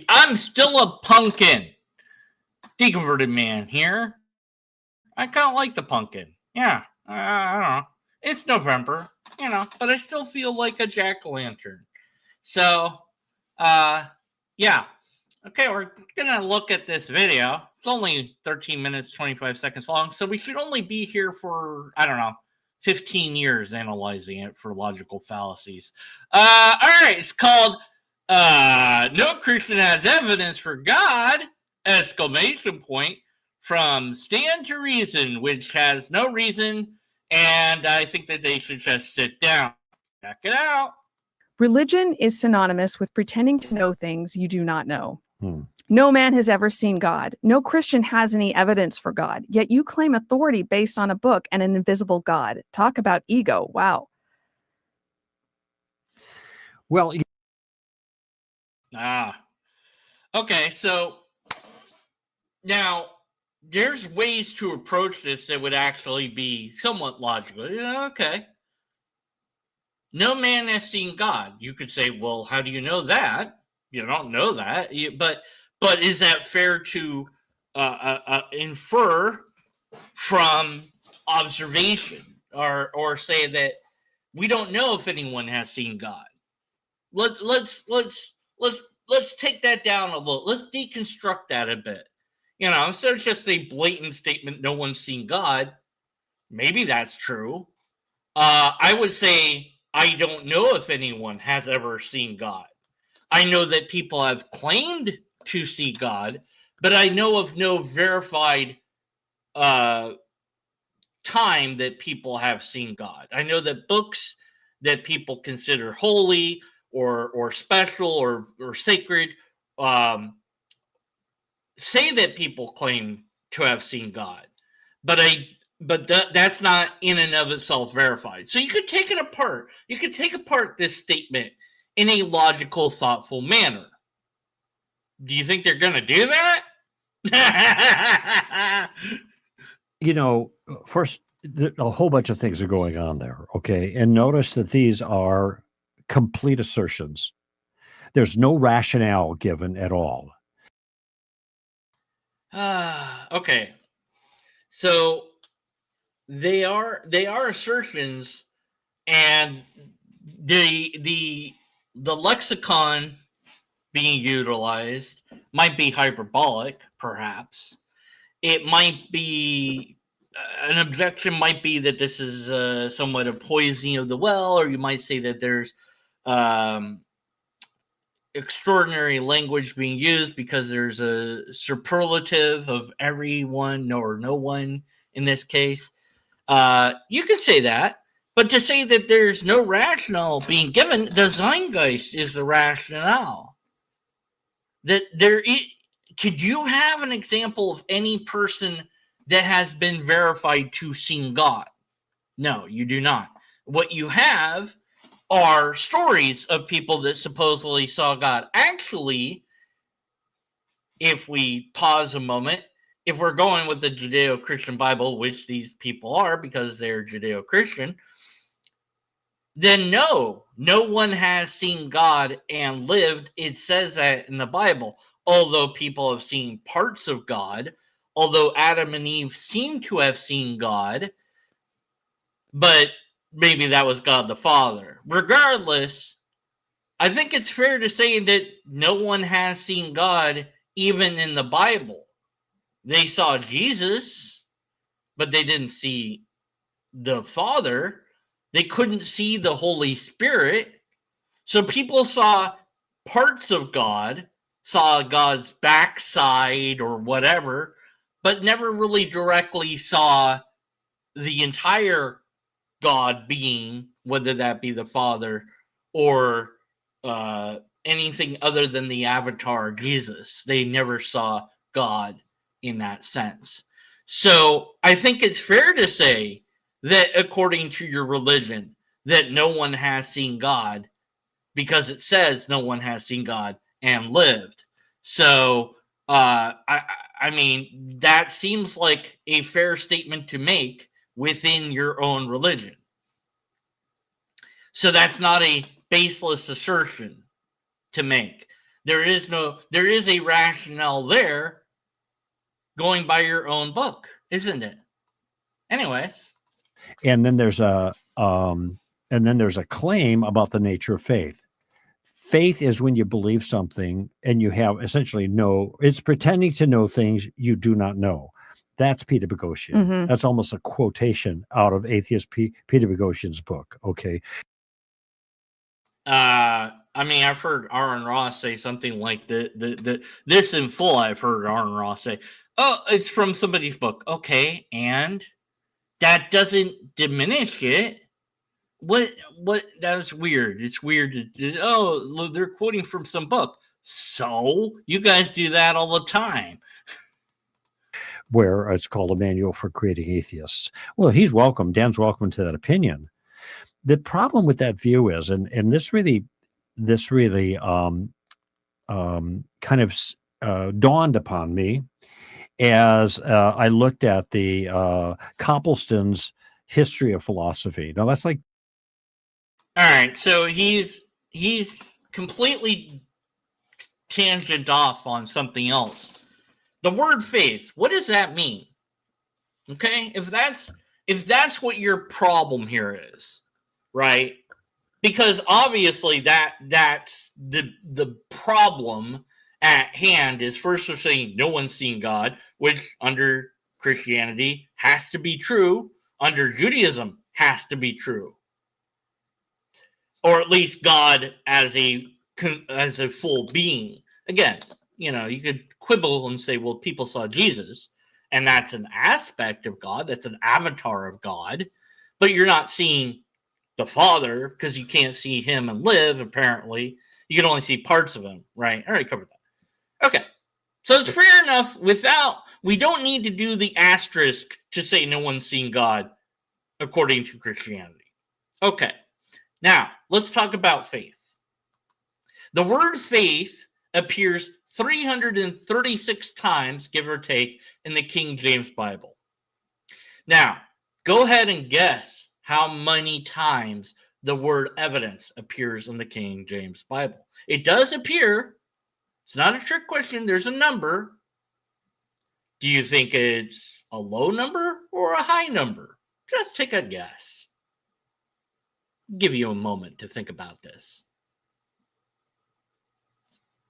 I'm still a pumpkin. Deconverted man here. I kind of like the pumpkin. Yeah, I don't know. It's November, but I still feel like a jack-o'-lantern. So, yeah. Okay, we're going to look at this video. It's only 13 minutes, 25 seconds long, so we should only be here for, 15 years analyzing it for logical fallacies. All right, it's called No Christian Has Evidence for God, ! From Stand to Reason, which has no reason, and I think that they should just sit down. Check it out. Religion is synonymous with pretending to know things you do not know. No man has ever seen God. No Christian has any evidence for God. Yet you claim authority based on a book and an invisible God. Talk about ego. Wow. Well, okay, so now there's ways to approach this that would actually be somewhat logical. Okay. No man has seen God. You could say, well, how do you know that? You don't know that. But is that fair to infer from observation, or say that we don't know if anyone has seen God? Let's take that down a little. Let's deconstruct that a bit. Instead of just a blatant statement, no one's seen God, maybe that's true. I would say I don't know if anyone has ever seen God. I know that people have claimed to see God, but I know of no verified time that people have seen God. I know that books that people consider holy or special or sacred say that people claim to have seen God, but that's not in and of itself verified. So you could take it apart. You could take apart this statement in a logical, thoughtful manner. Do you think they're going to do that? First, a whole bunch of things are going on there, okay? And notice that these are complete assertions. There's no rationale given at all. Okay. So they are assertions, and the lexicon being utilized might be hyperbolic, perhaps. It might be an objection might be that this is somewhat a poisoning of the well, or you might say that there's extraordinary language being used because there's a superlative of everyone or no one in this case. You could say that, but to say that there's no rationale being given, the Zeitgeist is the rationale. That could you have an example of any person that has been verified to seen God? No, you do not. What you have are stories of people that supposedly saw God. Actually, if we pause a moment, if we're going with the Judeo-Christian Bible, which these people are because they're Judeo-Christian, then no one has seen God and lived. It says that in the Bible. Although people have seen parts of God, although Adam and Eve seem to have seen God, but maybe that was God the Father. Regardless, I think it's fair to say that no one has seen God even in the Bible. They saw Jesus, but they didn't see the Father. They couldn't see the Holy Spirit. So people saw parts of God, saw God's backside or whatever, but never really directly saw the entire God being, whether that be the Father or anything other than the avatar Jesus. They never saw God in that sense. So I think it's fair to say that according to your religion, that no one has seen God, because it says no one has seen God and lived. So I mean, that seems like a fair statement to make within your own religion. So that's not a baseless assertion to make. There is a rationale there going by your own book, isn't it? Anyways. And then there's a claim about the nature of faith. Faith is when you believe something and you have essentially it's pretending to know things you do not know. That's Peter Boghossian. Mhm. That's almost a quotation out of atheist Peter Boghossian's book. Okay. I mean, I've heard Aaron Ross say something like this in full. I've heard Aaron Ross say, "Oh, it's from somebody's book." Okay, and that doesn't diminish it. What? That was weird. It's weird. Oh, they're quoting from some book. So you guys do that all the time. Where it's called a manual for creating atheists. Well, he's welcome. Dan's welcome to that opinion. The problem with that view is, and this really kind of dawned upon me as I looked at the Copleston's history of philosophy. Now that's like, all right. So he's completely tangent off on something else. The word faith. What does that mean? Okay, if that's what your problem here is, right? Because obviously that's the problem at hand is first of saying no one's seen God, which under Christianity has to be true, under Judaism has to be true, or at least God as a full being. Again, you could quibble and say, well, people saw Jesus, and that's an aspect of God, that's an avatar of God, but you're not seeing the Father because you can't see him and live, apparently. You can only see parts of him, right? I already covered that. Okay. So it's fair enough we don't need to do the asterisk to say no one's seen God according to Christianity. Okay. Now, let's talk about faith. The word faith appears 336 times, give or take, in the King James Bible. Now, go ahead and guess how many times the word evidence appears in the King James Bible. It does appear. It's not a trick question. There's a number. Do you think it's a low number or a high number? Just take a guess. I'll give you a moment to think about this.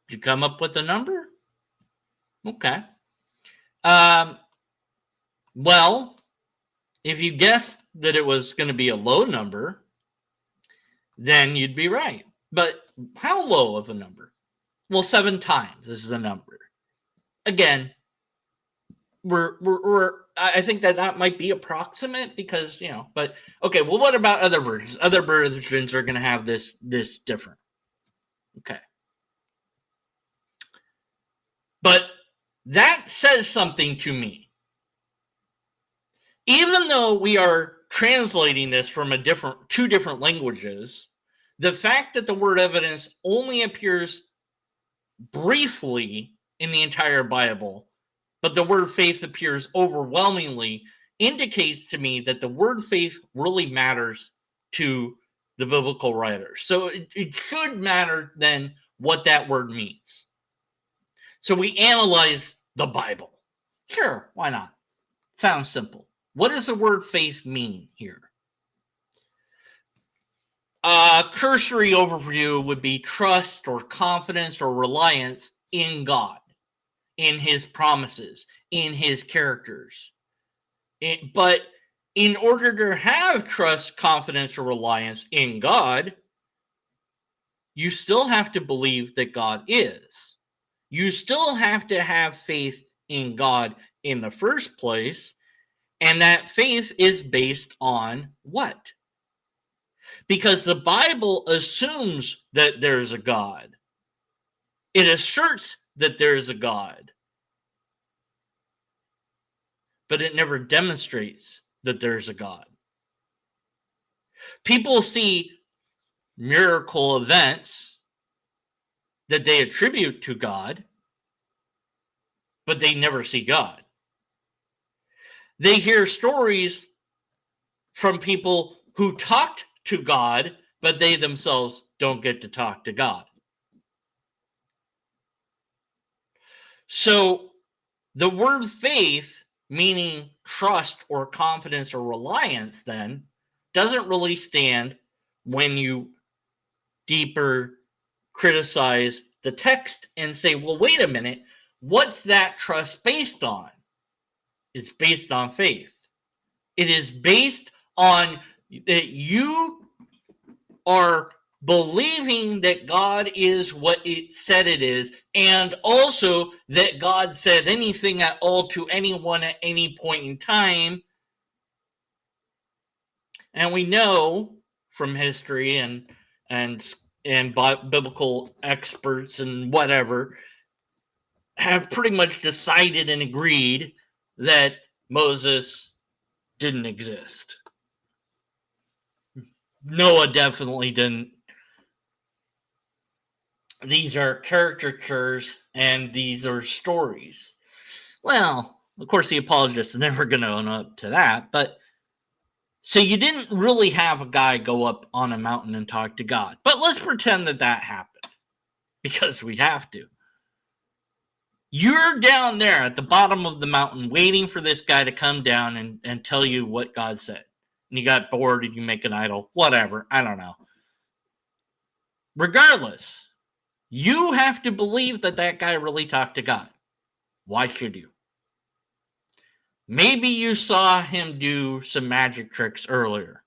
Did you come up with a number? Okay. Well, if you guessed that it was going to be a low number, then you'd be right. But how low of a number? Well, 7 times is the number. Again, I think that might be approximate because, but okay, well, what about other versions? Other versions are going to have this different. Okay. But that says something to me. Even though we are translating this from two different languages, the fact that the word evidence only appears briefly in the entire Bible, but the word faith appears overwhelmingly, indicates to me that the word faith really matters to the biblical writers. So it should matter then what that word means. So we analyze the Bible. Sure, why not? Sounds simple. What does the word faith mean here? A cursory overview would be trust or confidence or reliance in God, in his promises, in his characters. But in order to have trust, confidence, or reliance in God, you still have to believe that God is. You still have to have faith in God in the first place. And that faith is based on what? Because the Bible assumes that there's a God. It asserts that there is a God. But it never demonstrates that there's a God. People see miracle events that they attribute to God, but they never see God. They hear stories from people who talked to God, but they themselves don't get to talk to God. So the word faith, meaning trust or confidence or reliance, then doesn't really stand when you deeper criticize the text and say, well, wait a minute, what's that trust based on? It's based on faith. It is based on that you are believing that God is what it said it is, and also that God said anything at all to anyone at any point in time. And we know from history and biblical experts and whatever have pretty much decided and agreed that Moses didn't exist. Noah definitely didn't. These are caricatures and these are stories. Well, of course, the apologists are never going to own up to that, but so you didn't really have a guy go up on a mountain and talk to God. But let's pretend that that happened because we have to. You're down there at the bottom of the mountain waiting for this guy to come down and tell you what God said. And you got bored and you make an idol. Whatever. I don't know. Regardless, you have to believe that that guy really talked to God. Why should you? Maybe you saw him do some magic tricks earlier,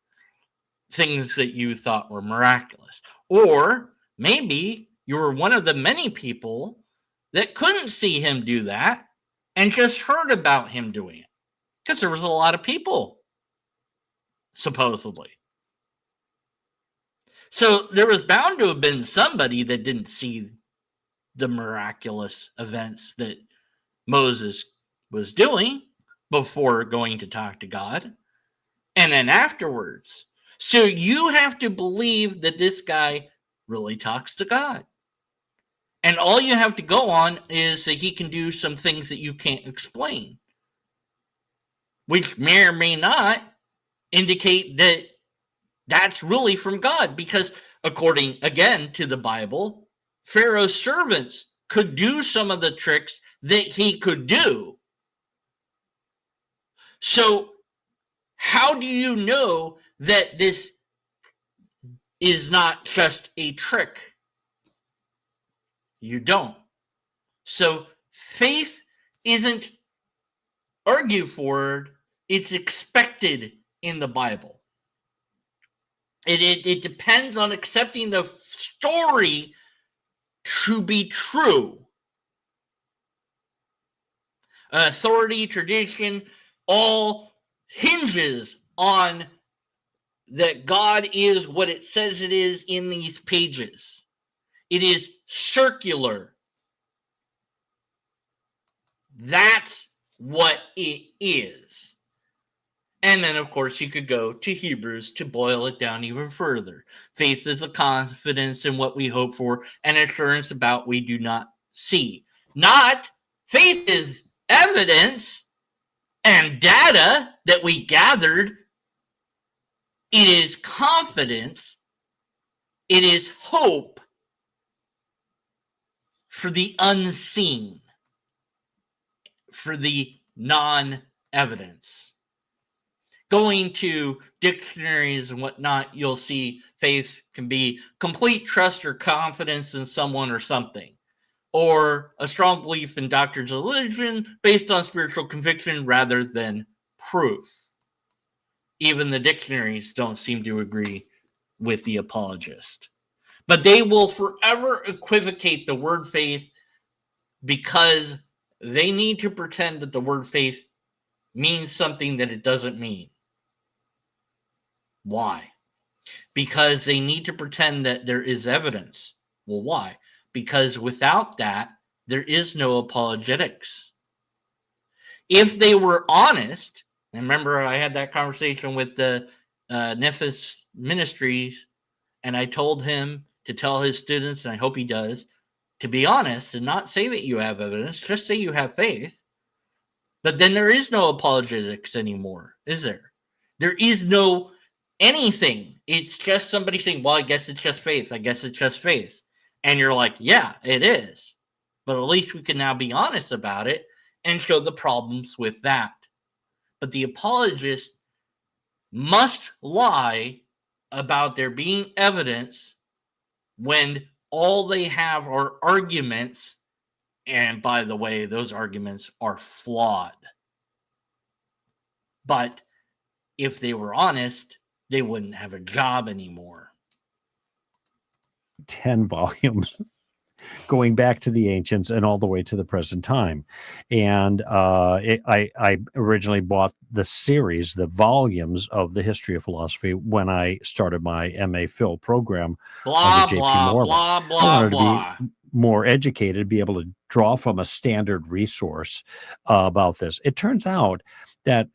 things that you thought were miraculous. Or maybe you were one of the many people that couldn't see him do that and just heard about him doing it. Because there was a lot of people, supposedly. So there was bound to have been somebody that didn't see the miraculous events that Moses was doing before going to talk to God, and then afterwards. So you have to believe that this guy really talks to God. And all you have to go on is that he can do some things that you can't explain, which may or may not indicate that that's really from God, because according, again, to the Bible, Pharaoh's servants could do some of the tricks that he could do. So how do you know that this is not just a trick? You don't. So faith isn't argued for, it's expected in the Bible. It depends on accepting the story to be true. Authority, tradition, all hinges on that God is what it says it is in these pages. It is circular. That's what it is. And then, of course, you could go to Hebrews to boil it down even further. Faith is a confidence in what we hope for, and assurance about we do not see. Not faith is evidence and data that we gathered. It is confidence. It is hope for the unseen, for the non-evidence. Going to dictionaries and whatnot, you'll see faith can be complete trust or confidence in someone or something, or a strong belief in doctrines of religion based on spiritual conviction rather than proof. Even the dictionaries don't seem to agree with the apologist. But they will forever equivocate the word faith because they need to pretend that the word faith means something that it doesn't mean. Why? Because they need to pretend that there is evidence. Well, why? Because without that, there is no apologetics. If they were honest, and remember I had that conversation with the Nephis Ministries, and I told him to tell his students, and I hope he does, to be honest and not say that you have evidence, just say you have faith. But then there is no apologetics anymore, is there? There is no anything. It's just somebody saying, well, I guess it's just faith. I guess it's just faith. And you're like, yeah, it is. But at least we can now be honest about it and show the problems with that. But the apologist must lie about there being evidence when all they have are arguments. And by the way, those arguments are flawed. But if they were honest, they wouldn't have a job anymore. 10 volumes going back to the ancients and all the way to the present time. And I originally bought the series, the volumes of the history of philosophy when I started my MA Phil program under JP Morgan. I wanted to be more educated, be able to draw from a standard resource about this. It turns out that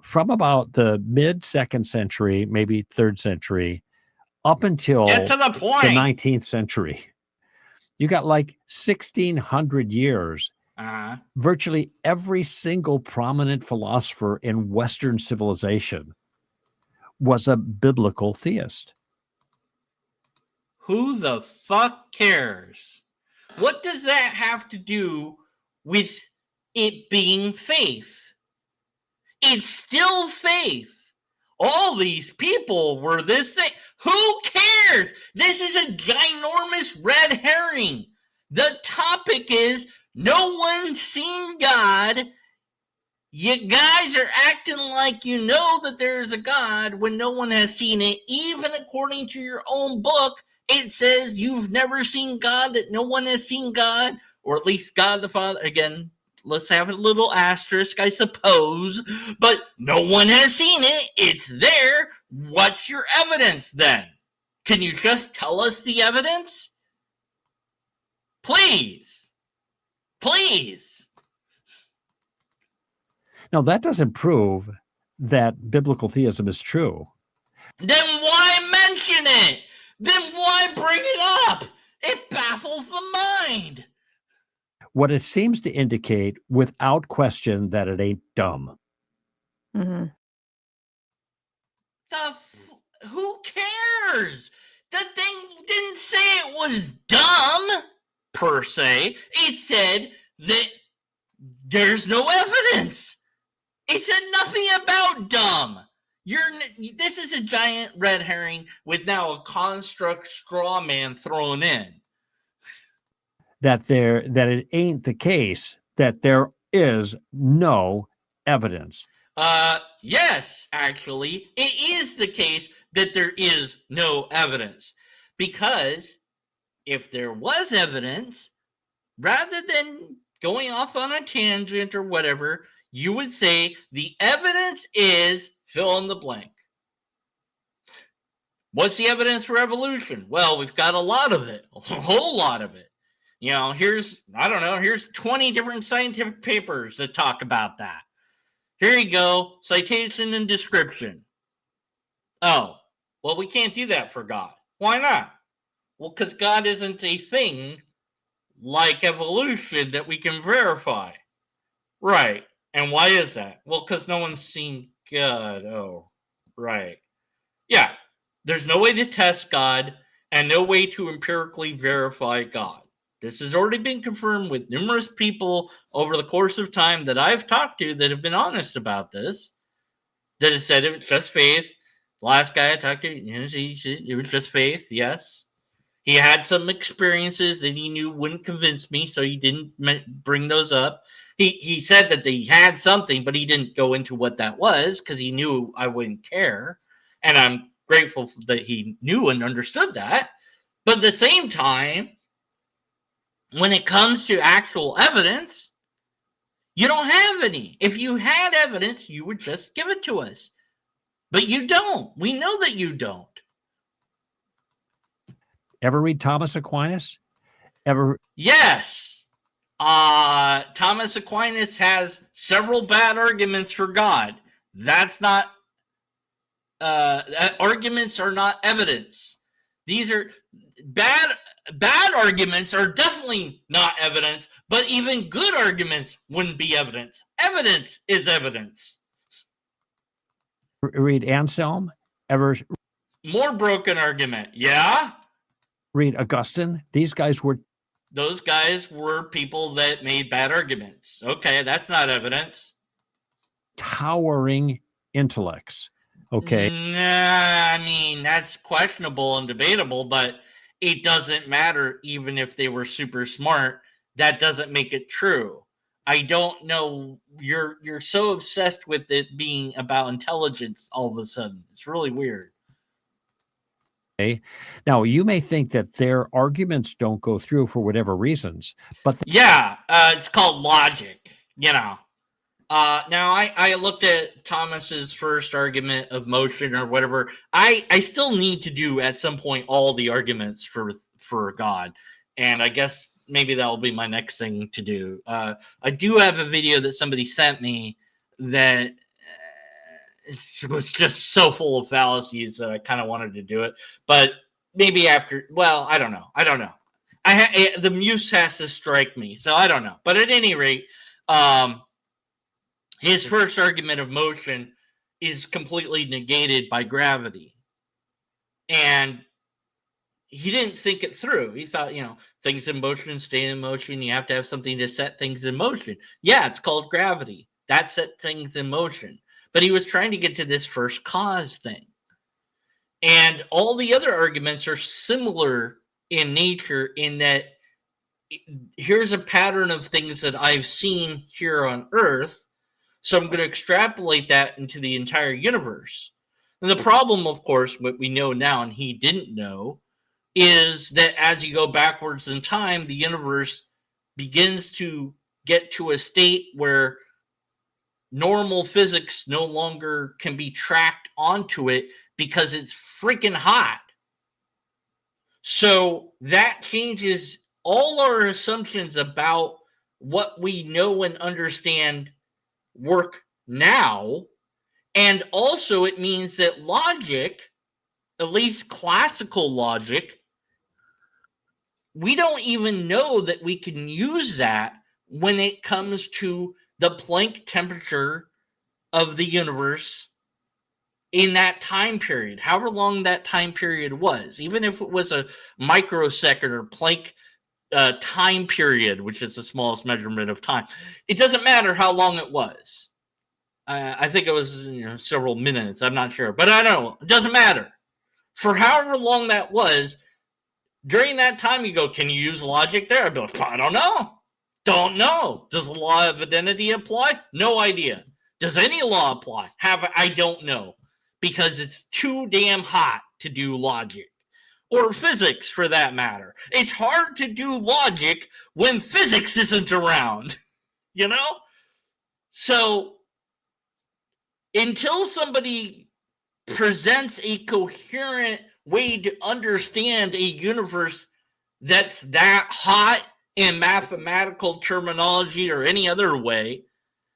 from about the mid-2nd century, maybe 3rd century, up until Get to the point. the 19th century, you got like 1,600 years. Virtually every single prominent philosopher in Western civilization was a biblical theist. Who the fuck cares? What does that have to do with it being faith? It's still faith. All these people were this thing. Who cares? This is a ginormous red herring. The topic is no one's seen God. You guys are acting like you know that there's a God when no one has seen it. Even according to your own book, it says you've never seen God, that no one has seen God, or at least God the Father. Again, let's have a little asterisk, I suppose, but no one has seen it. It's there. What's your evidence then? Can you just tell us the evidence? Please. Please. Now, that doesn't prove that biblical theism is true. Then why mention it? Then why bring it up? It baffles the mind. What it seems to indicate, without question, that it ain't dumb. Mm-hmm. Who cares? The thing didn't say it was dumb, per se. It said that there's no evidence. It said nothing about dumb. This is a giant red herring with now a construct straw man thrown in. That it ain't the case that there is no evidence. Yes, actually, it is the case that there is no evidence. Because if there was evidence, rather than going off on a tangent or whatever, you would say the evidence is fill in the blank. What's the evidence for evolution? Well, we've got a lot of it, a whole lot of it. You know, here's 20 different scientific papers that talk about that. Here you go, citation and description. Oh, well, we can't do that for God. Why not? Well, because God isn't a thing like evolution that we can verify. Right. And why is that? Well, because no one's seen God. Oh, right. Yeah. There's no way to test God and no way to empirically verify God. This has already been confirmed with numerous people over the course of time that I've talked to that have been honest about this, that have said it was just faith. The last guy I talked to, it was just faith, yes. He had some experiences that he knew wouldn't convince me, so he didn't bring those up. He said that he had something, but he didn't go into what that was because he knew I wouldn't care. And I'm grateful that he knew and understood that. But at the same time, when it comes to actual evidence, you don't have any. If you had evidence, you would just give it to us. But you don't. We know that you don't. Ever read Thomas Aquinas? Yes. Thomas Aquinas has several bad arguments for God. That's not arguments are not evidence. These are bad arguments are definitely not evidence, but even good arguments wouldn't be evidence. Evidence is evidence. Read Anselm? Ever more broken argument? Yeah. Read Augustine? These guys were Those guys were people that made bad arguments. Okay, that's not evidence. Towering intellects. Okay. Nah, I mean, that's questionable and debatable, but it doesn't matter even if they were super smart. That doesn't make it true. I don't know. You're so obsessed with it being about intelligence all of a sudden. It's really weird. Okay. Now, you may think that their arguments don't go through for whatever reasons, but Yeah, it's called logic, you know. Now I looked at Thomas's first argument of motion or whatever. I still need to do at some point all the arguments for God, and I guess maybe that will be my next thing to do. I do have a video that somebody sent me that it was just so full of fallacies that I kind of wanted to do it, but maybe after. Well, I don't know. The muse has to strike me, so I don't know. But at any rate, his first argument of motion is completely negated by gravity. And he didn't think it through. He thought, things in motion stay in motion. You have to have something to set things in motion. Yeah, it's called gravity. That set things in motion. But he was trying to get to this first cause thing. And all the other arguments are similar in nature in that here's a pattern of things that I've seen here on Earth. So I'm going to extrapolate that into the entire universe. And the problem, of course, what we know now and he didn't know, is that as you go backwards in time, the universe begins to get to a state where normal physics no longer can be tracked onto it because it's freaking hot. So that changes all our assumptions about what we know and understand work now. And also it means that logic, at least classical logic, we don't even know that we can use that when it comes to the Planck temperature of the universe in that time period, however long that time period was, even if it was a microsecond or Planck time period, which is the smallest measurement of time. It doesn't matter how long it was. I think it was several minutes. I'm not sure, but I don't know. It doesn't matter. For however long that was, during that time, you go, can you use logic there? I'd be like, I don't know. Don't know. Does the law of identity apply? No idea. Does any law apply? I don't know. Because it's too damn hot to do logic. Or physics, for that matter. It's hard to do logic when physics isn't around. So, until somebody presents a coherent way to understand a universe that's that hot in mathematical terminology or any other way,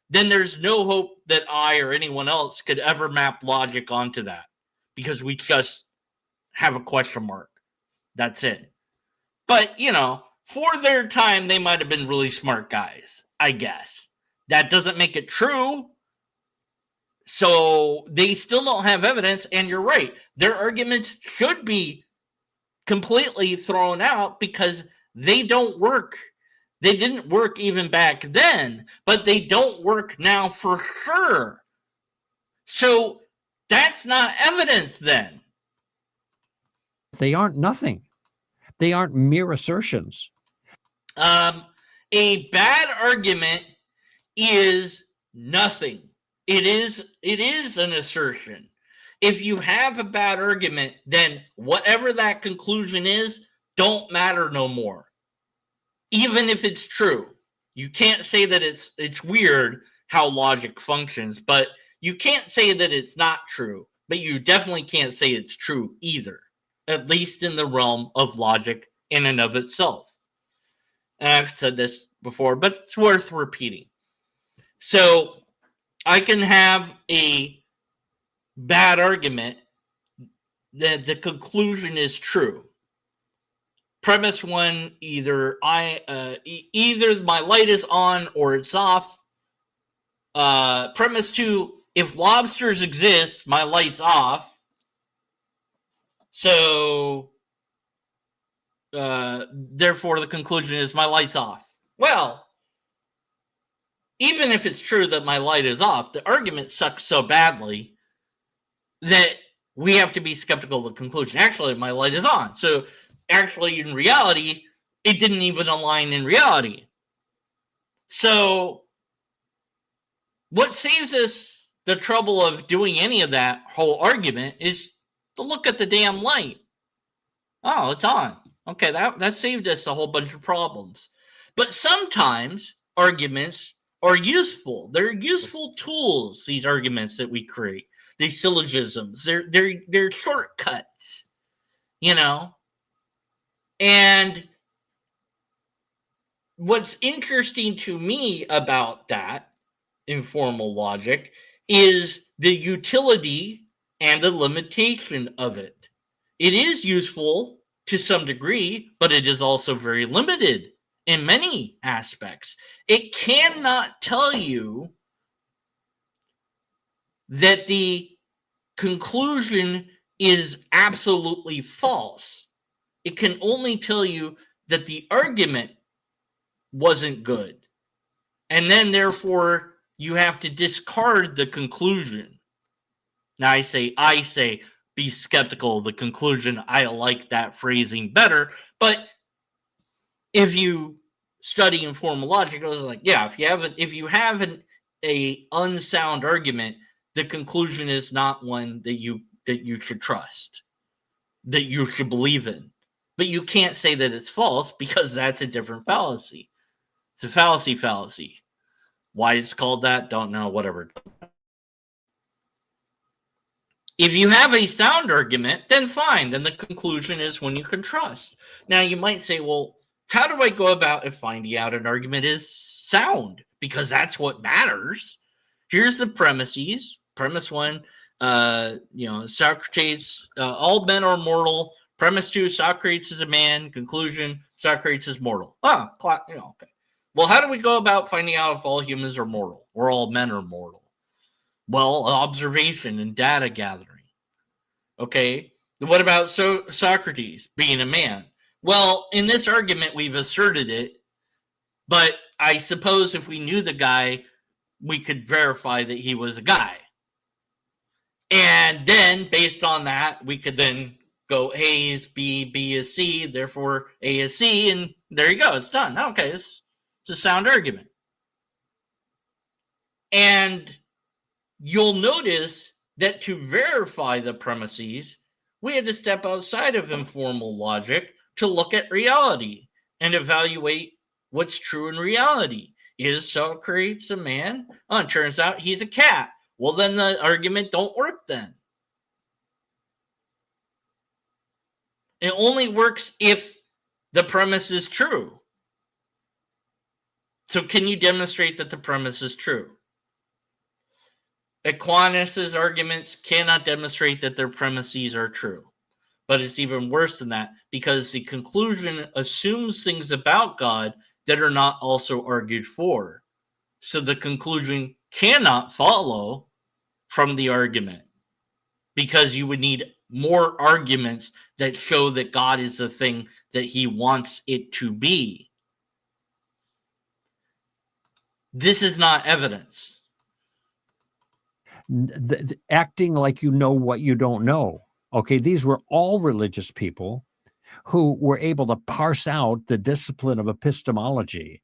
then there's no hope that I or anyone else could ever map logic onto that, because we just have a question mark. That's it. But, for their time, they might have been really smart guys, I guess. That doesn't make it true. So they still don't have evidence, and you're right. Their arguments should be completely thrown out because they don't work. They didn't work even back then, but they don't work now for sure. So that's not evidence then. they aren't nothing. They aren't mere assertions. A bad argument is nothing. It is an assertion. If you have a bad argument, then whatever that conclusion is, don't matter no more. Even if it's true. You can't say that it's weird how logic functions, but you can't say that it's not true. But you definitely can't say it's true either, at least in the realm of logic in and of itself. And I've said this before, but it's worth repeating. So I can have a bad argument that the conclusion is true. Premise one: either my light is on or it's off. Premise two: if lobsters exist, my light's off. So therefore the conclusion is my light's off. Well, even if it's true that my light is off, the argument sucks so badly that we have to be skeptical of the conclusion. Actually, my light is on. So actually, in reality, it didn't even align in reality. So what saves us the trouble of doing any of that whole argument is to look at the damn light. Oh, it's on. Okay, that saved us a whole bunch of problems. But sometimes arguments are useful. They're useful tools, these arguments that we create, these syllogisms. They're shortcuts, you know? And what's interesting to me about that informal logic is the utility and the limitation of it. It is useful to some degree, but it is also very limited in many aspects. It cannot tell you that the conclusion is absolutely false. It can only tell you that the argument wasn't good. And then, therefore, you have to discard the conclusion. Now, I say, be skeptical of the conclusion. I like that phrasing better. But if you study informal logic, I was like, yeah, if you have a unsound argument, the conclusion is not one that you should trust, that you should believe in. But you can't say that it's false because that's a different fallacy. It's a fallacy. Why it's called that, don't know, whatever. If you have a sound argument, then fine. Then the conclusion is one you can trust. Now, you might say, well, how do I go about finding out an argument is sound? Because that's what matters. Here's the premises. Premise one, Socrates, all men are mortal. Premise two, Socrates is a man. Conclusion, Socrates is mortal. Okay. Well, how do we go about finding out if all humans are mortal or all men are mortal? Well, observation and data gathering. Okay, what about Socrates being a man? Well, in this argument, we've asserted it, but I suppose if we knew the guy, we could verify that he was a guy. And then, based on that, we could then go A is B, B is C, therefore A is C, and there you go, it's done. Okay, it's a sound argument. And you'll notice that to verify the premises, we had to step outside of informal logic to look at reality and evaluate what's true in reality. Is Socrates a man? Oh, it turns out he's a cat. Well, then the argument don't work then. It only works if the premise is true. So can you demonstrate that the premise is true? Aquinas' arguments cannot demonstrate that their premises are true. But it's even worse than that because the conclusion assumes things about God that are not also argued for. So the conclusion cannot follow from the argument because you would need more arguments that show that God is the thing that he wants it to be. This is not evidence. Acting like you know what you don't know. Okay, these were all religious people who were able to parse out the discipline of epistemology.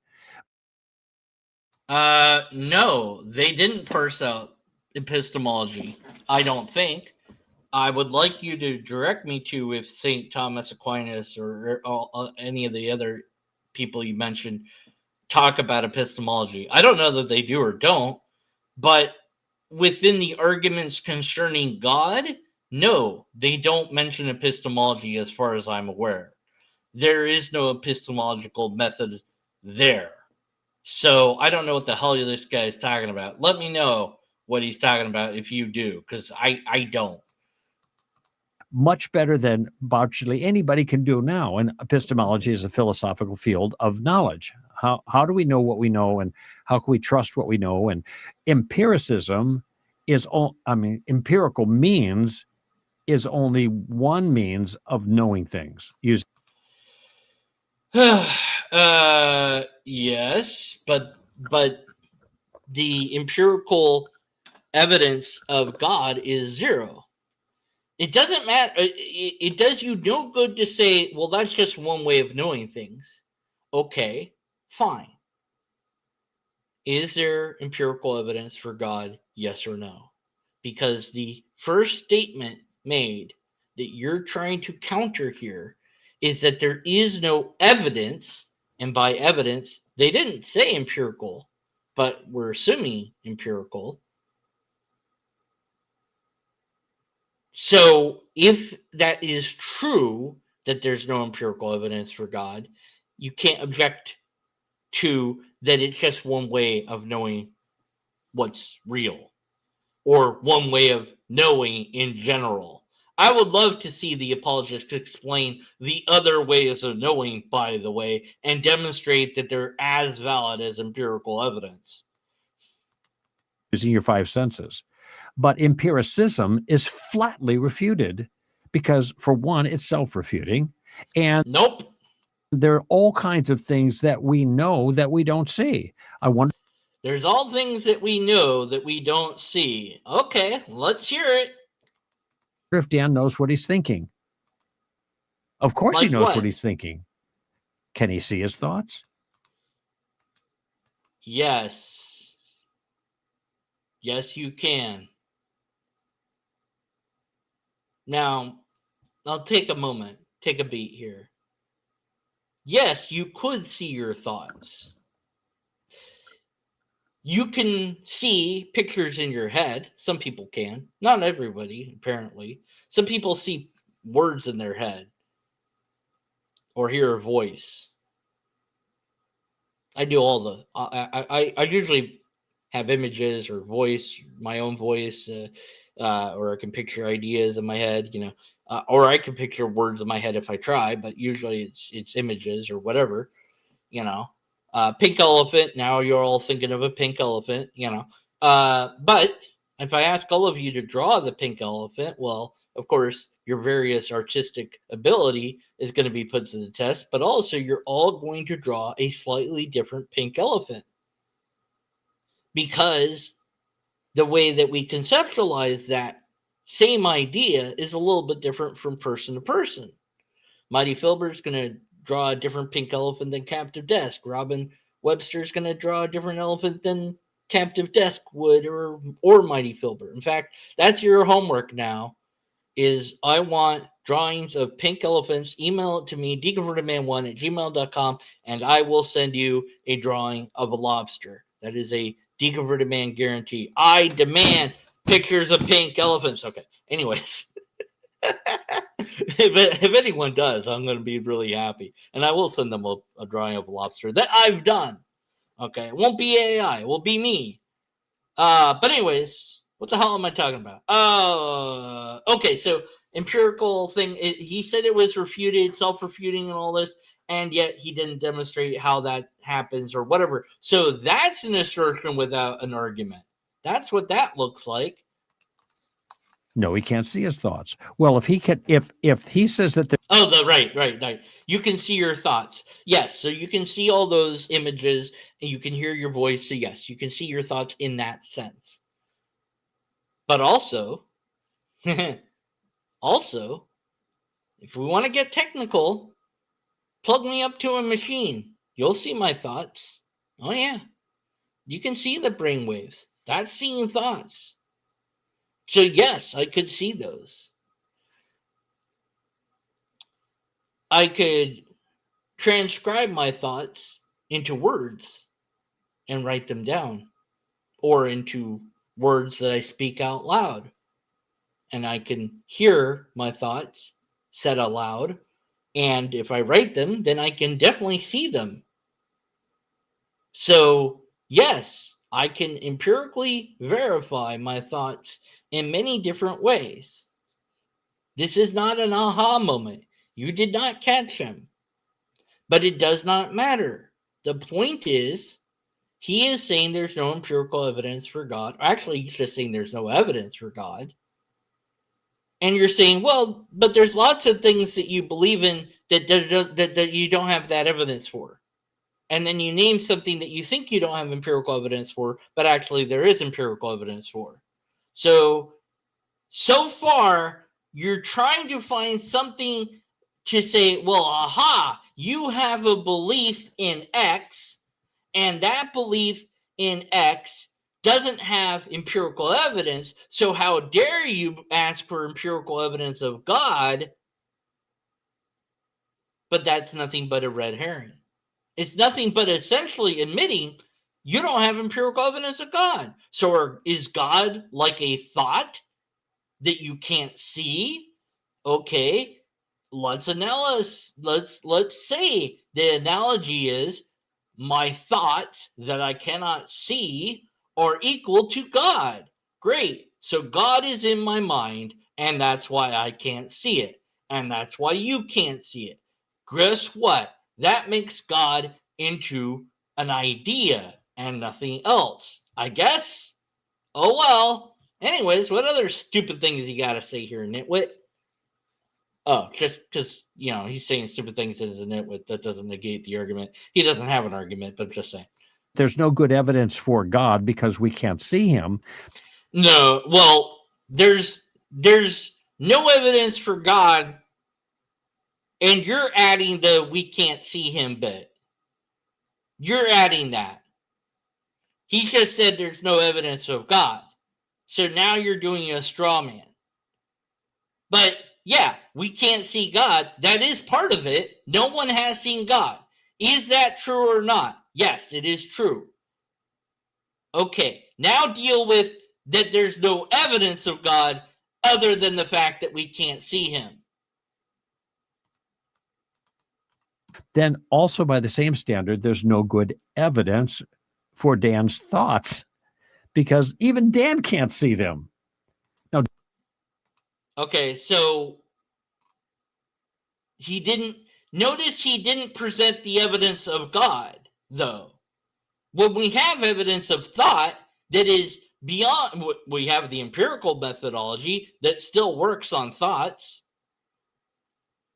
No, they didn't parse out epistemology, I don't think. I would like you to direct me to if St. Thomas Aquinas or any of the other people you mentioned talk about epistemology. I don't know that they do or don't, but within the arguments concerning God, no, they don't mention epistemology as far as I'm aware. There is no epistemological method there. So I don't know what the hell this guy is talking about. Let me know what he's talking about if you do, because I don't. Much better than virtually anybody can do now. And epistemology is a philosophical field of knowledge. How do we know what we know, and how can we trust what we know? And empiricism is empirical means is only one means of knowing things. Yes, but the empirical evidence of God is zero. It doesn't matter. It does you no good to say, well, that's just one way of knowing things. Okay, fine. Is there empirical evidence for God? Yes or no? Because the first statement made that you're trying to counter here is that there is no evidence. And by evidence, they didn't say empirical, but we're assuming empirical. So if that is true, that there's no empirical evidence for God, you can't object to that it's just one way of knowing what's real, or one way of knowing in general. I would love to see the apologists explain the other ways of knowing, by the way, and demonstrate that they're as valid as empirical evidence. Using your five senses. But empiricism is flatly refuted because, for one, it's self-refuting. And nope. There are all kinds of things that we know that we don't see. I wonder. There's all things that we know that we don't see. Okay, let's hear it. If Dan knows what he's thinking. Of course Like he knows what? what he's thinking. Can he see his thoughts? Yes. Yes, you can. Now, I'll take a moment, take a beat here. Yes, you could see your thoughts. You can see pictures in your head. Some people can. Not everybody, apparently. Some people see words in their head or hear a voice. I do all the. I usually have images or voice, my own voice, or I can picture ideas in my head, or I can picture words in my head if I try. But usually it's images or whatever, Pink elephant. Now you're all thinking of a pink elephant, But if I ask all of you to draw the pink elephant, well, of course, your various artistic ability is going to be put to the test, but also you're all going to draw a slightly different pink elephant because the way that we conceptualize that same idea is a little bit different from person to person. Mighty Filbert's going to draw a different pink elephant than Captive Desk. Robin Webster's going to draw a different elephant than Captive Desk would, or Mighty Filbert. In fact, that's your homework now. Is I want drawings of pink elephants. Email it to me, deconvertedman1@gmail.com, and I will send you a drawing of a lobster. That is a Deconverted Man guarantee. I demand pictures of pink elephants. Okay. Anyways. if anyone does, I'm going to be really happy. And I will send them a drawing of a lobster that I've done. Okay. It won't be AI. It will be me. But anyways, what the hell am I talking about? Okay. So empirical thing, he said it was refuted, self-refuting and all this, and yet he didn't demonstrate how that happens or whatever. So that's an assertion without an argument. That's what that looks like. No, he can't see his thoughts. Well, if he can, if he says that right. You can see your thoughts. Yes, so you can see all those images and you can hear your voice. So yes, you can see your thoughts in that sense. But also, if we want to get technical, plug me up to a machine. You'll see my thoughts. Oh yeah. You can see the brain waves. That's seeing thoughts. So yes, I could see those. I could transcribe my thoughts into words and write them down, or into words that I speak out loud. And I can hear my thoughts said aloud. And if I write them, then I can definitely see them. So, yes, I can empirically verify my thoughts in many different ways. This is not an aha moment. You did not catch him. But it does not matter. The point is, he is saying there's no empirical evidence for God. Actually, he's just saying there's no evidence for God. And you're saying, well, but there's lots of things that you believe in that you don't have that evidence for. And then you name something that you think you don't have empirical evidence for, but actually there is empirical evidence for. So far, you're trying to find something to say, well, aha, you have a belief in X, and that belief in X doesn't have empirical evidence, so how dare you ask for empirical evidence of God? But that's nothing but a red herring. It's nothing but essentially admitting you don't have empirical evidence of God. So is God like a thought that you can't see? Okay, let's say the analogy is my thoughts that I cannot see are equal to God. Great. So God is in my mind, and that's why I can't see it. And that's why you can't see it. Guess what? That makes God into an idea and nothing else, I guess. Oh well. Anyways, what other stupid things you gotta say here, nitwit? Oh, just because, he's saying stupid things as a nitwit, that doesn't negate the argument. He doesn't have an argument, but I'm just saying. There's no good evidence for God because we can't see him. No, well, there's no evidence for God, and you're adding the we can't see him bit. You're adding that. He just said there's no evidence of God. So now you're doing a straw man. But yeah, we can't see God. That is part of it. No one has seen God. Is that true or not? Yes, it is true. Okay, now deal with that there's no evidence of God other than the fact that we can't see him. Then also by the same standard, there's no good evidence for Dan's thoughts because even Dan can't see them. Now, okay, so he didn't present the evidence of God, though. When we have evidence of thought that is beyond, we have the empirical methodology that still works on thoughts.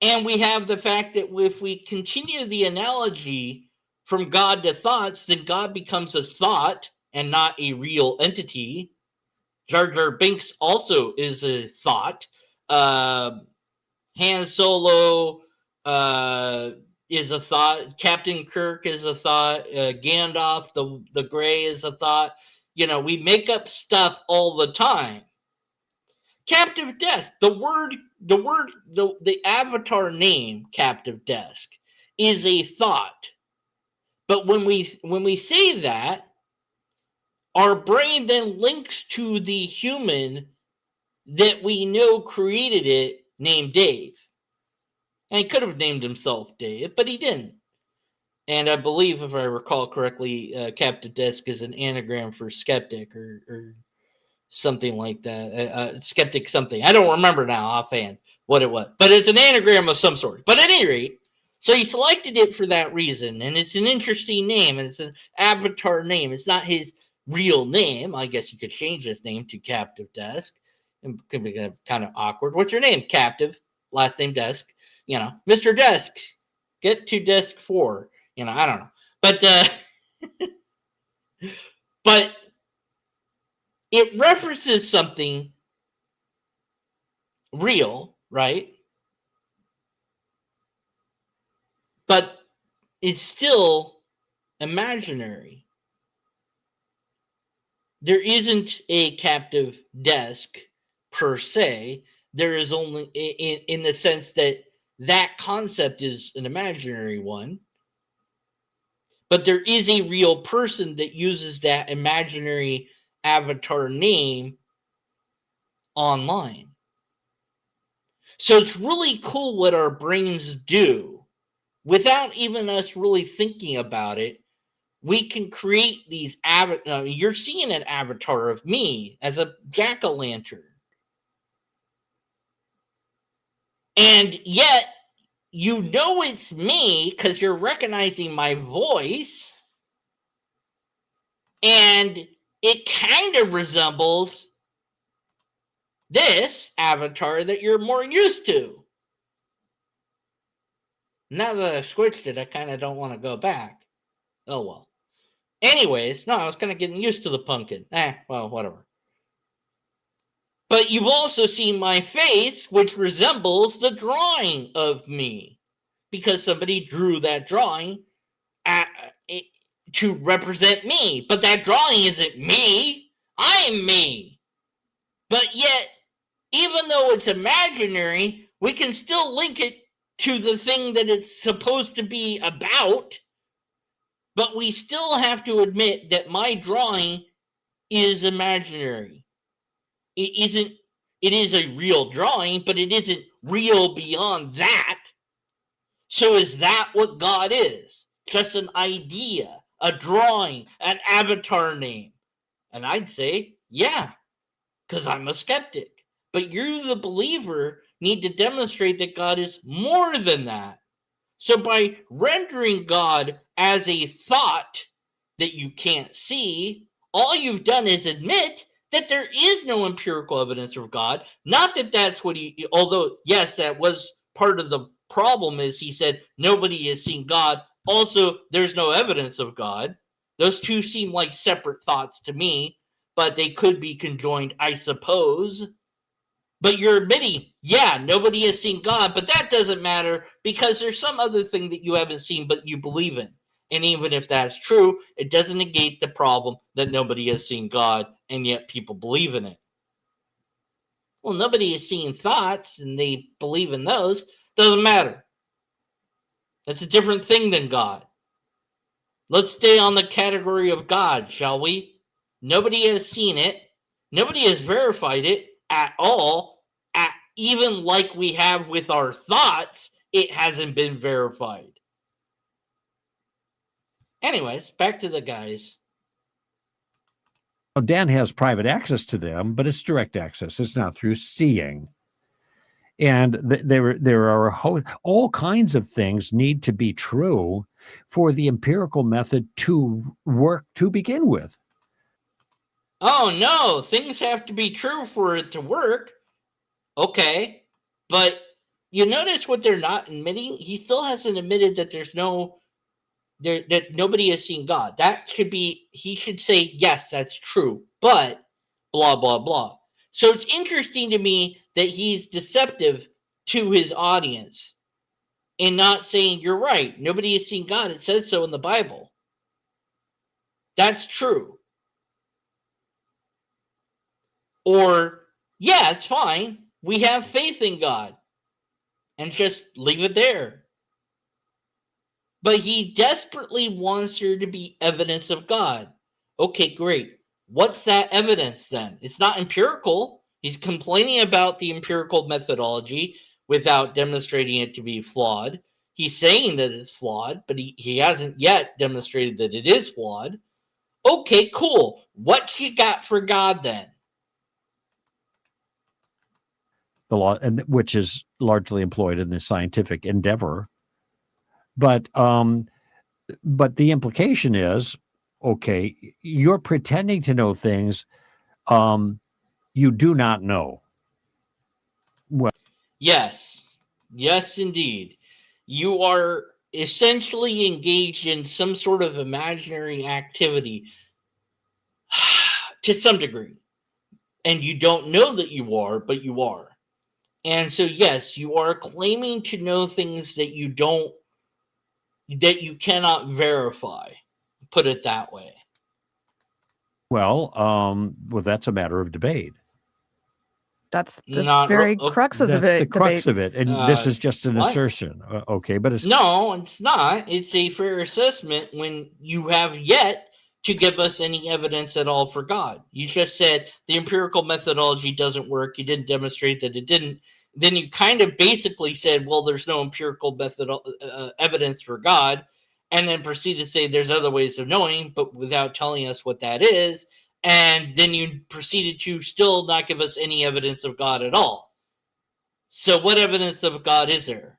And we have the fact that if we continue the analogy from God to thoughts, then God becomes a thought and not a real entity. Jar Jar Binks also is a thought. Han Solo is a thought. Captain Kirk is a thought. Gandalf, the Gray, is a thought. We make up stuff all the time. Captive Desk. The avatar name Captive Desk is a thought. But when we say that, our brain then links to the human that we know created it, named Dave. And he could have named himself Dave, but he didn't. And I believe, if I recall correctly, Captive Desk is an anagram for skeptic or something like that. Skeptic something. I don't remember now offhand what it was. But it's an anagram of some sort. But at any rate, so he selected it for that reason. And it's an interesting name. And it's an avatar name. It's not his real name. I guess you could change his name to Captive Desk. It could be kind of awkward. What's your name? Captive. Last name Desk. Mr. Desk. Get to desk 4. I don't know. But it references something real, right? But it's still imaginary. There isn't a captive desk per se. There is only in the sense that concept is an imaginary one. But there is a real person that uses that imaginary avatar name online. So it's really cool what our brains do. Without even us really thinking about it, we can create these avatars. You're seeing an avatar of me as a jack-o'-lantern. And yet, it's me because you're recognizing my voice. And it kind of resembles this avatar that you're more used to. Now that I've switched it, I kind of don't want to go back. Oh, well. Anyways, no, I was kind of getting used to the pumpkin. Well, whatever. But you've also seen my face, which resembles the drawing of me. Because somebody drew that drawing to represent me. But that drawing isn't me. I am me. But yet, even though it's imaginary, we can still link it to the thing that it's supposed to be about. But we still have to admit that my drawing is imaginary. It is a real drawing, but it isn't real beyond that. So is that what God is? Just an idea, a drawing, an avatar name? And I'd say, yeah, because I'm a skeptic. But you, the believer, need to demonstrate that God is more than that. So by rendering God as a thought that you can't see, all you've done is admit that there is no empirical evidence of God. Not that that's what although, yes, that was part of the problem, is he said nobody has seen God. Also, there's no evidence of God. Those two seem like separate thoughts to me, but they could be conjoined, I suppose. But you're admitting, yeah, nobody has seen God, but that doesn't matter because there's some other thing that you haven't seen but you believe in. And even if that's true, it doesn't negate the problem that nobody has seen God and yet people believe in it. Well, nobody has seen thoughts and they believe in those. Doesn't matter. That's a different thing than God. Let's stay on the category of God, shall we? Nobody has seen it. Nobody has verified it at all. Even like we have with our thoughts, it hasn't been verified. Anyways, back to the guys. Well, Dan has private access to them, but it's direct access. It's not through seeing. And there are all kinds of things need to be true for the empirical method to work to begin with. Oh, no, things have to be true for it to work. Okay, but you notice what they're not admitting? He still hasn't admitted that that nobody has seen God. That should be, he should say, yes, that's true, but blah, blah, blah. So it's interesting to me that he's deceptive to his audience and not saying, you're right, nobody has seen God. It says so in the Bible. That's true. Or, yeah, it's fine. We have faith in God. And just leave it there. But he desperately wants there to be evidence of God. Okay, great. What's that evidence then? It's not empirical. He's complaining about the empirical methodology without demonstrating it to be flawed. He's saying that it's flawed, but he hasn't yet demonstrated that it is flawed. Okay, cool. What you got for God then? The law, and which is largely employed in the scientific endeavor. But the implication is, okay, you're pretending to know things you do not know. Well, yes, indeed. You are essentially engaged in some sort of imaginary activity to some degree. And you don't know that you are, but you are. And so, yes, you are claiming to know things that you cannot verify. Put it that way. Well, that's a matter of debate. That's the very crux of the debate. That's the crux of it. And this is just an assertion. Okay, but it's... No, it's not. It's a fair assessment when you have yet to give us any evidence at all for God. You just said the empirical methodology doesn't work. You didn't demonstrate that it didn't. Then you kind of basically said, well, there's no empirical evidence for God, and then proceed to say there's other ways of knowing, but without telling us what that is. And then you proceeded to still not give us any evidence of God at all. So what evidence of God is there?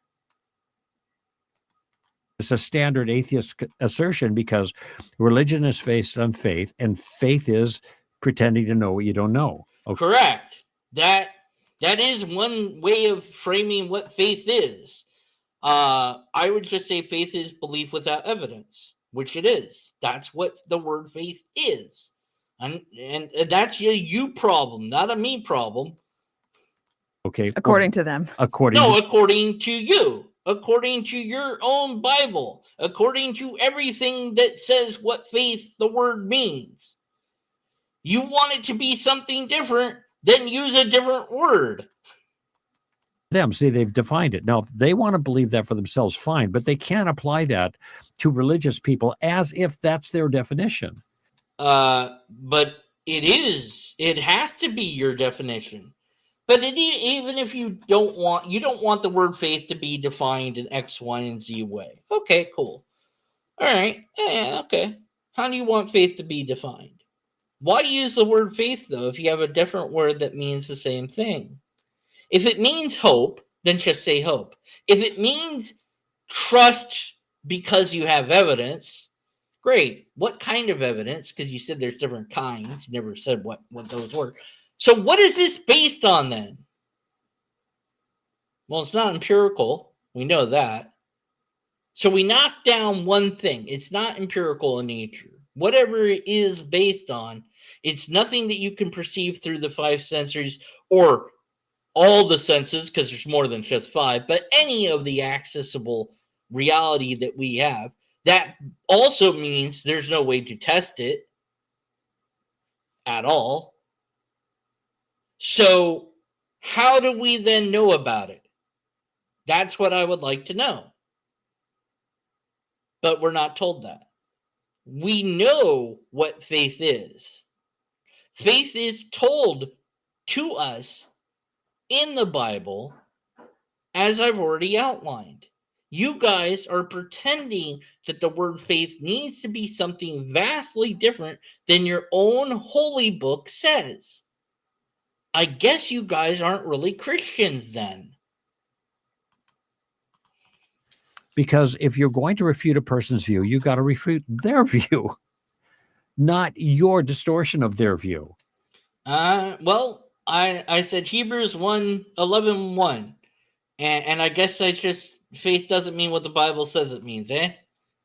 It's a standard atheist assertion because religion is based on faith, and faith is pretending to know what you don't know. Okay. Correct. That is one way of framing what faith is. I would just say faith is belief without evidence, which it is. That's what the word faith is. And that's a you problem, not a me problem. Okay. According to them. According to you. According to your own Bible. According to everything that says what faith, the word, means. You want it to be something different, then use a different word. Them. See, they've defined it. Now, if they want to believe that for themselves, fine, but they can't apply that to religious people as if that's their definition. But it has to be your definition. But even if you don't want the word faith to be defined in X, Y, and Z way. Okay, cool. All right. Yeah, okay. How do you want faith to be defined? Why use the word faith, though, if you have a different word that means the same thing? If it means hope, then just say hope. If it means trust because you have evidence, great. What kind of evidence? Because you said there's different kinds. You never said what those were. So what is this based on then? Well, it's not empirical. We know that. So we knock down one thing. It's not empirical in nature. Whatever it is based on, it's nothing that you can perceive through the five senses or all the senses, because there's more than just five, but any of the accessible reality that we have. That also means there's no way to test it at all. So how do we then know about it? That's what I would like to know. But we're not told that. We know what faith is. Faith is told to us in the Bible, as I've already outlined. You guys are pretending that the word faith needs to be something vastly different than your own holy book says. I guess you guys aren't really Christians then. Because if you're going to refute a person's view, you got to refute their view, not your distortion of their view. Well, I said Hebrews 1:11:1. And I guess faith doesn't mean what the Bible says it means, eh?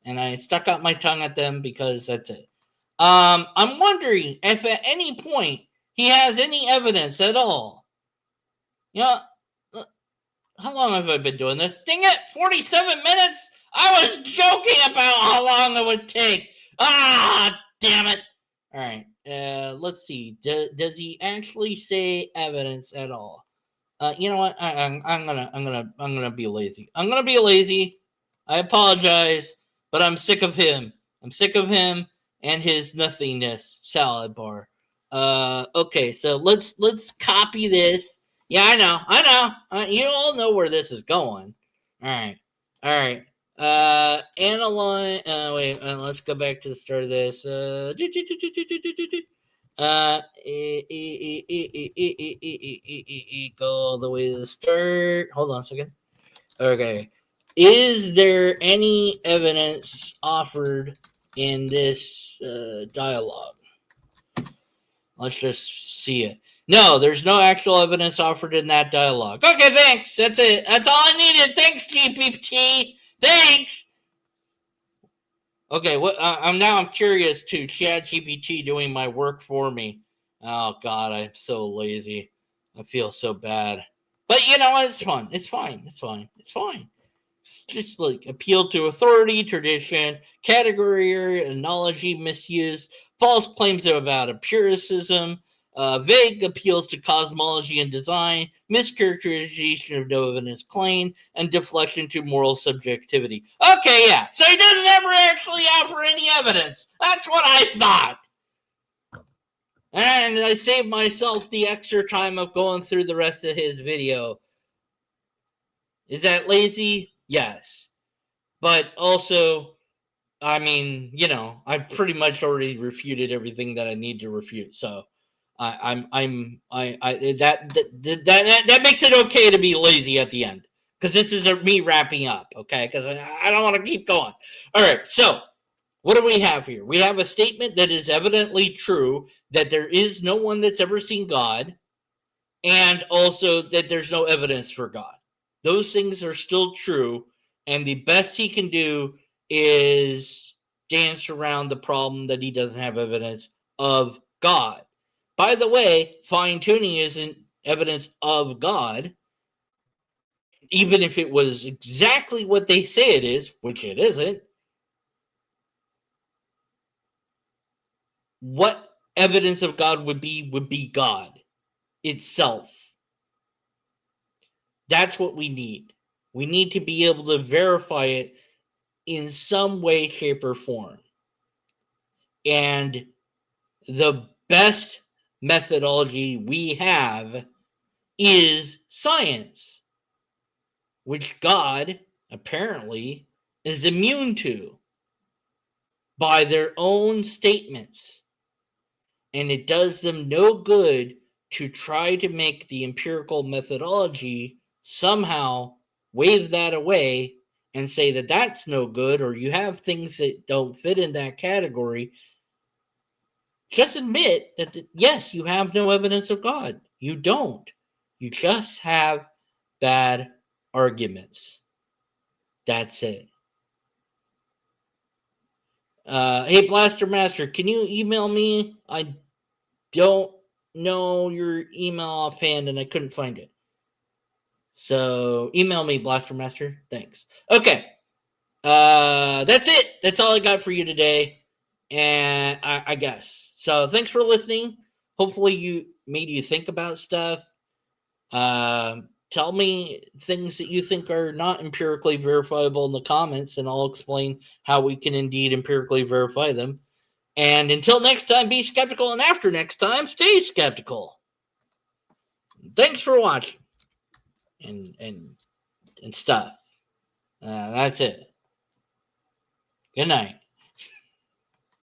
And I stuck out my tongue at them because that's it. I'm wondering if at any point he has any evidence at all. You know, how long have I been doing this? Dang it, 47 minutes? I was joking about how long it would take. Ah, damn it. All right, let's see. Does he actually say evidence at all? You know what? I'm gonna be lazy. I'm gonna be lazy. I apologize, but I'm sick of him. I'm sick of him and his nothingness salad bar. Okay, so let's copy this. Yeah, I know. You all know where this is going. All right. Analyze. Wait. Let's go back to the start of this. Go all the way to the start. Hold on a second. Okay. Is there any evidence offered in this dialogue? Let's just see it. No, there's no actual evidence offered in that dialogue. Okay, thanks. That's it. That's all I needed. Thanks, GPT. Thanks. Okay, I'm curious to ChatGPT doing my work for me. Oh God, I'm so lazy. I feel so bad. But you know what? It's fun. It's fine. Just like appeal to authority, tradition, category, analogy, misuse, false claims about empiricism, vague appeals to cosmology and design, mischaracterization of no evidence claim, and deflection to moral subjectivity. Okay, yeah. So he doesn't ever actually offer any evidence. That's what I thought. And I saved myself the extra time of going through the rest of his video. Is that lazy? Yes. But also, I mean, you know, I've pretty much already refuted everything that I need to refute. So that makes it okay to be lazy at the end, because this is me wrapping up. Okay, because I don't want to keep going. All right, so what do we have here? We have a statement that is evidently true, that there is no one that's ever seen God, and also that there's no evidence for God. Those things are still true, And the best he can do is dance around the problem that he doesn't have evidence of God. By the way, fine-tuning isn't evidence of God. Even if it was exactly what they say it is, which it isn't, what evidence of God would be God itself. That's what we need. We need to be able to verify it in some way, shape, or form. And the best methodology we have is science, which God apparently is immune to by their own statements. And it does them no good to try to make the empirical methodology somehow wave that away and say that that's no good, or you have things that don't fit in that category. Just admit that, yes, you have no evidence of God. You don't. You just have bad arguments. That's it. Hey, Blaster Master, can you email me? I don't know your email offhand and I couldn't find it. So email me, Blaster Master. Thanks. Okay. That's it. That's all I got for you today. And I guess. So thanks for listening. Hopefully you made you think about stuff. Tell me things that you think are not empirically verifiable in the comments, and I'll explain how we can indeed empirically verify them. And until next time, be skeptical, and after next time, stay skeptical. Thanks for watching and stuff. That's it. Good night.